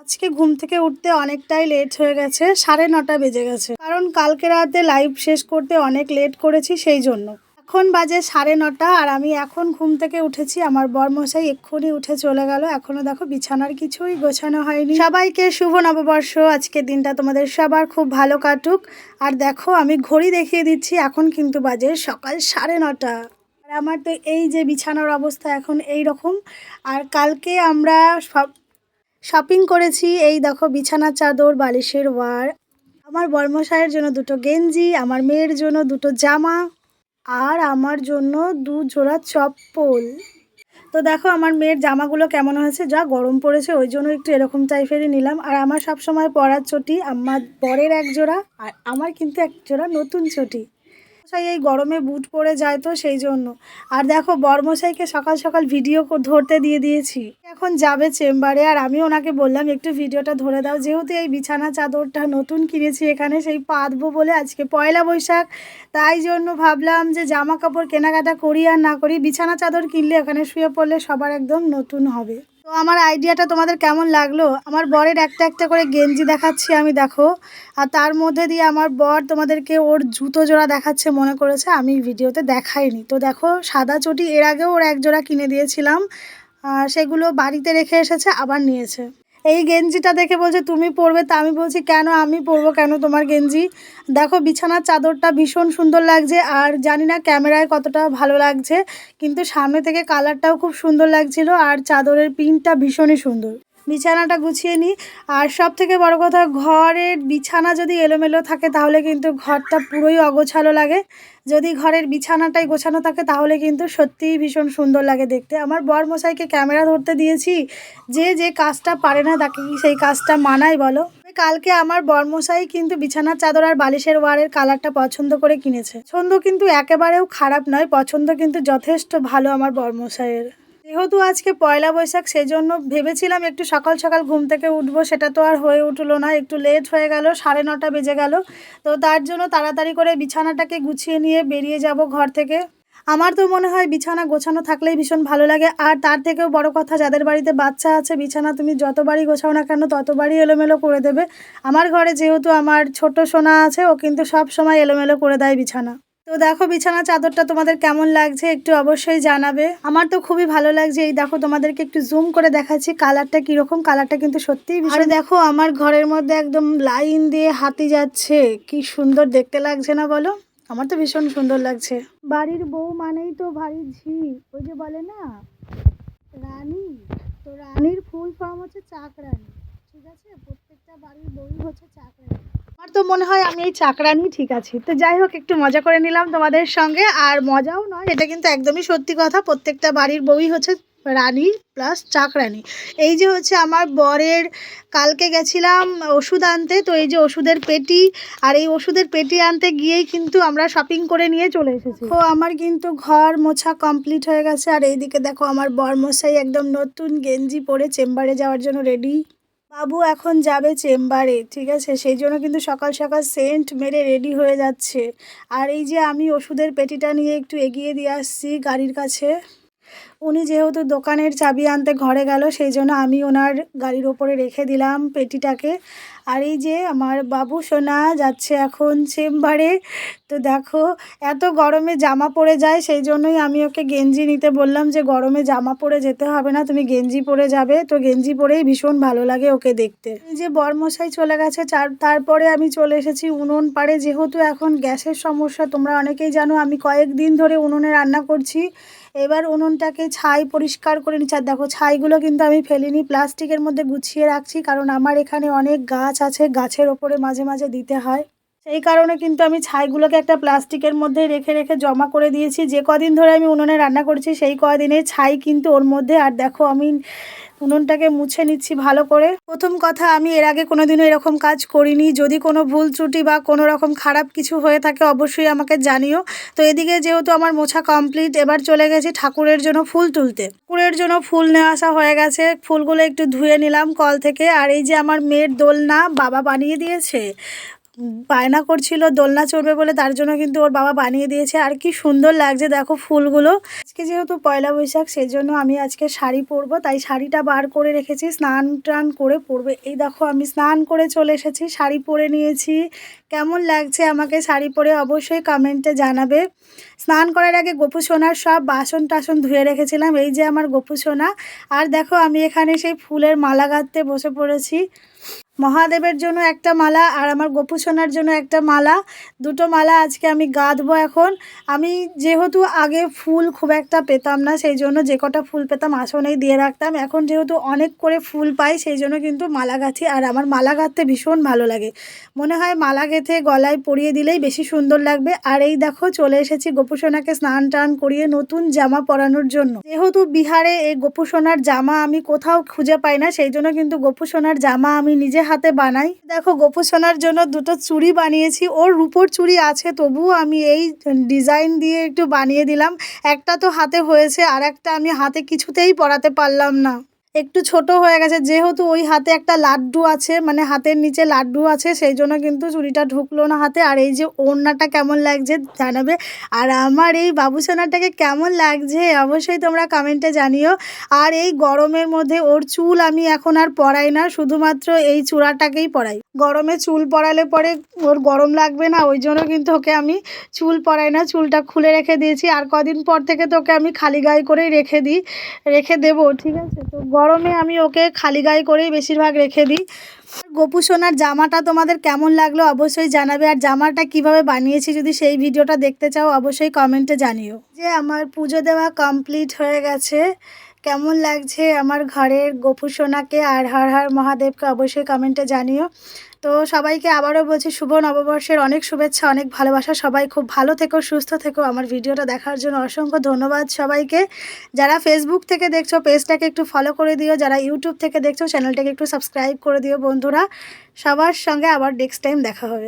আজকে ঘুম থেকে উঠতে অনেকটাই লেট হয়ে গেছে, 9:30 বেজে গেছে। কারণ কালকে রাতে লাইভ শেষ করতে অনেক লেট করেছি সেই জন্য। এখন বাজে 9:30 আর আমি এখন ঘুম থেকে উঠেছি। আমার বরমশাই এক্ষুনি উঠে চলে গেল। এখনো দেখো বিছানার কিছুই গোছানো হয়নি। সবাইকে শুভ নববর্ষ। আজকের দিনটা তোমাদের সবার খুব ভালো কাটুক। আর দেখো আমি ঘড়ি দেখিয়ে দিচ্ছি, এখন কিন্তু বাজে সকাল 9:30। আর আমার তো এই যে বিছানার অবস্থা এখন এই রকম। আর কালকে আমরা শপিং করেছি। এই দেখো বিছানার চাদর, বালিশের ওয়ার, আমার বরমশাইয়ের জন্য দুটো গেঞ্জি, আমার মেয়ের জন্য দুটো জামা, আর আমার জন্য 2 জোড়া চপ্পল। তো দেখো আমার মেয়ের জামাগুলো কেমন হয়েছে, যা গরম পড়েছে ওই জন্য একটু এরকম টাইপেরই নিলাম। আর আমার সব সময় পরার চটি আমার বরের এক জোড়া, আর আমার কিন্তু এক জোড়া নতুন চটি। এই গরমে বুট পরে যায় তো সেই জন্য। আর দেখো বরমশাইকে সকাল সকাল ভিডিও ধরতে দিয়ে দিয়েছি। এখন যাবে চেম্বারে, আর আমি ওনাকে বললাম একটু ভিডিওটা ধরে দাও, যেহেতু এই বিছানা চাদরটা নতুন কিনেছি এখানে সেই পাতবো বলে, আজকে পয়লা বৈশাখ, তাই জন্য ভাবলাম যে জামা কাপড় কেনাকাটা করি আর না করি, বিছানা চাদর কিনলে ওখানে শুয়ে পড়লে সবার একদম নতুন হবে। তো আমার আইডিয়াটা তোমাদের কেমন লাগলো? আমার বরের একটা একটা করে গেঞ্জি দেখাচ্ছি আমি, দেখো। আর তার মধ্যে দিয়ে আমার বর তোমাদেরকে ওর জুতো জোড়া দেখাচ্ছে, মনে করেছে আমি ভিডিওতে দেখাইনি। তো দেখো সাদা চটি এর আগেও ওর এক জোড়া কিনে দিয়েছিলাম, সেগুলো বাড়িতে রেখে এসেছে, আবার নিয়েছে। এই গেঞ্জিটা দেখে বলছে তুমি পরবে, তা আমি বলছি কেন, আমি পরবো কেন তোমার গেঞ্জি। দেখো বিছানার চাদরটা ভীষণ সুন্দর লাগছে, আর জানি না ক্যামেরায় কতটা ভালো লাগছে, কিন্তু সামনে থেকে কালারটাও খুব সুন্দর লাগছিল, আর চাদরের প্রিন্টটা ভীষণই সুন্দর। বিছানাটা গুছিয়ে নিই। আর সব থেকে বড় কথা, ঘরের বিছানা যদি এলোমেলো থাকে তাহলে কিন্তু ঘরটা পুরোই অগোছালো লাগে। যদি ঘরের বিছানাটাই গোছানো থাকে তাহলে কিন্তু সত্যিই ভীষণ সুন্দর লাগে দেখতে। আমার বরমশাইকে ক্যামেরা ধরতে দিয়েছি, যে যে কাজটা পারে না তাকে কি সেই কাজটা মানায় বলো? কালকে আমার বরমশাই কিন্তু বিছানার চাদর আর বালিশের ওয়ারের কালারটা পছন্দ করে কিনেছে। পছন্দ কিন্তু একেবারেও খারাপ নয়, পছন্দ কিন্তু যথেষ্ট ভালো আমার বরমশাইয়ের। যেহেতু আজকে পয়লা বৈশাখ সেজন্য ভেবেছিলাম একটু সকাল সকাল ঘুম থেকে উঠবো, সেটা তো আর হয়ে উঠলো না, একটু লেট হয়ে গেল, 9:30 বেজে গেল। তো তার জন্য তাড়াতাড়ি করে বিছানাটাকে গুছিয়ে নিয়ে বেরিয়ে যাব ঘর থেকে। আমার তো মনে হয় বিছানা গোছানো থাকলেই ভীষণ ভালো লাগে। আর তার থেকেও বড় কথা, যাদের বাড়িতে বাচ্চা আছে, বিছানা তুমি যতবারই গোছাও না কেন ততবারই এলোমেলো করে দেবে। আমার ঘরে যেহেতু আমার ছোট সোনা আছে, ও কিন্তু সব সময় এলোমেলো করে দেয় বিছানা। তো দেখো বিছানা চাদরটা তোমাদের কেমন লাগছে একটু অবশ্যই জানাবে। আমার তো খুবই ভালো লাগছে। এই দেখো তোমাদেরকে একটু জুম করে দেখাচ্ছি কালারটা কীরকম, কালারটা কিন্তু সত্যিই। আর দেখো আমার ঘরের মধ্যে একদম লাইন দিয়ে হাতি যাচ্ছে, কি সুন্দর দেখতে লাগছে না বলো? আমার তো ভীষণ সুন্দর লাগছে। বাড়ির বউ মানেই তো ভারী ঝি, ওই যে বলে না রানী, তো রানীর ফুল ফর্ম হচ্ছে চাকরানী। ঠিক আছে, প্রত্যেকটা বাড়ির বউই হচ্ছে চাকরানী। আমার তো মনে হয় আমি এই চাকরানি ঠিক আছি। তো যাই হোক, একটু মজা করে নিলাম তোমাদের সঙ্গে, আর মজাও নয়, এটা কিন্তু একদমই সত্যি কথা। প্রত্যেকটা বাড়ির বউই হচ্ছে রানী প্লাস চাকরানি। এই যে হচ্ছে আমার বরের, কালকে গেছিলাম ওষুধ আনতে, তো এই যে ওষুধের পেটি, আর এই ওষুধের পেটি আনতে গিয়েই কিন্তু আমরা শপিং করে নিয়ে চলে এসেছি। তো আমার কিন্তু ঘর মোছা কমপ্লিট হয়ে গেছে। আর এইদিকে দেখো আমার বরমশাই একদম নতুন গেঞ্জি পরে চেম্বারে যাওয়ার জন্য রেডি। বাবু এখন যাবে চেম্বারে, ঠিক আছে, সেই জন্য কিন্তু সকাল সকাল সেন্ট মেরে রেডি হয়ে যাচ্ছে। আর এই যে আমি ওষুধের পেটিটা নিয়ে একটু এগিয়ে দিয়ে আসছি গাড়ির কাছে। উনি যেহেতু দোকানের চাবি আনতে ঘরে গেল, সেই জন্য আমি ওনার গাড়ির ওপরে রেখে দিলাম পেটিটাকে। আর এই যে আমার বাবু সোনা যাচ্ছে এখন চেম্বারে। তো দেখো এত গরমে জামা পরে যায়, সেই জন্যই আমি ওকে গেঞ্জি নিতে বললাম যে গরমে জামা পরে যেতে হবে না, তুমি গেঞ্জি পরে যাবে। তো গেঞ্জি পরেই ভীষণ ভালো লাগে ওকে দেখতে। এই যে বরমশাই চলে গেছে, তারপরে আমি চলে এসেছি উনুন পাড়ে। যেহেতু এখন গ্যাসের সমস্যা, তোমরা অনেকেই জানো, আমি কয়েকদিন ধরে উনুনে রান্না করছি। এবার উনুনটাকে ছাই পরিষ্কার করে নিচ্ছি। আর দেখো ছাইগুলো কিন্তু আমি ফেলিনি, প্লাস্টিকের মধ্যে গুছিয়ে রাখছি, কারণ আমার এখানে অনেক গাছ আছে, গাছের ওপরে মাঝে মাঝে দিতে হয়। সেই কারণে কিন্তু আমি ছাইগুলোকে একটা প্লাস্টিকের মধ্যে রেখে রেখে জমা করে দিয়েছি। যে কদিন ধরে আমি উনুনে রান্না করছি সেই কদিনে ছাই কিন্তু ওর মধ্যে। আর দেখো আমি উনুনটাকে মুছে নিচ্ছি ভালো করে। প্রথম কথা, আমি এর আগে কোনোদিনও এরকম কাজ করিনি। যদি কোনো ভুল ত্রুটি বা কোনো রকম খারাপ কিছু হয়ে থাকে অবশ্যই আমাকে জানিও। তো এদিকে যেহেতু আমার মোছা কমপ্লিট, এবার চলে গেছি ঠাকুরের জন্য ফুল তুলতে। ঠাকুরের জন্য ফুল নিয়ে আসা হয়ে গেছে, ফুলগুলো একটু ধুয়ে নিলাম কল থেকে। আর এই যে আমার মেয়ের দোলনা বাবা বানিয়ে দিয়েছে, বায়না করছিল দোলনা চড়বে বলে, তার জন্য কিন্তু ওর বাবা বানিয়ে দিয়েছে। আর কি সুন্দর লাগছে দেখো ফুলগুলো। আজকে যেহেতু পয়লা বৈশাখ, সেই জন্য আমি আজকে শাড়ি পরবো, তাই শাড়িটা বার করে রেখেছি, স্নান টান করে পরবে। এই দেখো আমি স্নান করে চলে এসেছি, শাড়ি পরে নিয়েছি। কেমন লাগছে আমাকে শাড়ি পরে অবশ্যই কমেন্টে জানাবে। স্নান করার আগে গোপু সোনার সব বাসন টাসন ধুয়ে রেখেছিলাম, এই যে আমার গোপু সোনা। আর দেখো আমি এখানে সেই ফুলের মালা গাঁথতে বসে পড়েছি। মহাদেবের জন্য একটা মালা আর আমার গোপু সোনার জন্য একটা মালা, দুটো মালা আজকে আমি গাঁথবো। এখন আমি যেহেতু আগে ফুল খুব একটা পেতাম না, সেই জন্য যে কটা ফুল পেতাম আসনেই দিয়ে রাখতাম। এখন যেহেতু অনেক করে ফুল পাই, সেই জন্য কিন্তু মালা গাঁথি। আর আমার মালা গাঁথতে ভীষণ ভালো লাগে, মনে হয় মালা গেঁথে গলায় পরিয়ে দিলেই বেশি সুন্দর লাগবে। আর এই দেখো চলে এসেছি গোপু সোনাকে স্নান টান করিয়ে নতুন জামা পরানোর জন্য। যেহেতু বিহারে এই গোপু সোনার জামা আমি কোথাও খুঁজে পাই না, সেই জন্য কিন্তু গোপু সোনার জামা আমি নিজে হাতে বানাই। দেখো গোপু সোনার জন্য দুটো চুড়ি বানিয়েছি, ওর রূপোর চুড়ি আছে তবুও আমি এই ডিজাইন দিয়ে একটু বানিয়ে দিলাম। একটা তো হাতে হয়েছে, আর একটা আমি হাতে কিছুতেই পরাতে পারলাম না, একটু ছোট হয়ে গেছে। যেহেতু ওই হাতে একটা লাড্ডু আছে, মানে হাতের নিচে লাড্ডু আছে, সেই জন্য কিন্তু চুড়িটা ঢুকলো না হাতে। আর এই যে ওড়নাটা কেমন লাগছে জানাবে। আর আমার এই বাবুসোনাটাকে কেমন লাগছে অবশ্যই তোমরা কমেন্টে জানিও। আর এই গরমের মধ্যে ওর চুল আমি এখন আর পরাই না, শুধুমাত্র এই চূড়াটাকেই পরাই। গরমে চুল পরালে পরে ওর গরম লাগবে না, ওই জন্য কিন্তু ওকে আমি চুল পরাই না, চুলটা খুলে রেখে দিয়েছি। আর কদিন পর থেকে তোকে আমি খালি গায়ে করেই রেখে দেবো, ঠিক আছে? তো গরমে আমি ওকে খালি গায়ে করেই বেশিরভাগ রেখে দিই। গোপু সোনার জামাটা তোমাদের কেমন লাগলো অবশ্যই জানাবে। আর জামাটা কিভাবে বানিয়েছি যদি সেই ভিডিওটা দেখতে চাও অবশ্যই কমেন্টে জানিও। যে আমার পুজো দেওয়া কমপ্লিট হয়ে গেছে, কেমন লাগছে আমার ঘরের গোপু সোনাকে আর হর হর মহাদেবকে অবশ্যই কমেন্টে জানিও। তো সবাইকে আবারও বলছি শুভ নববর্ষের অনেক শুভেচ্ছা, অনেক ভালোবাসা। সবাই খুব ভালো থেকো, সুস্থ থেকো। আমার ভিডিওটা দেখার জন্য অসংখ্য ধন্যবাদ সবাইকে। যারা ফেসবুক থেকে দেখছো পেজটাকে একটু ফলো করে দিও, যারা ইউটিউব থেকে দেখছো চ্যানেলটাকে একটু সাবস্ক্রাইব করে দিও বন্ধুরা। সবার সঙ্গে আবার নেক্সট টাইম দেখা হবে।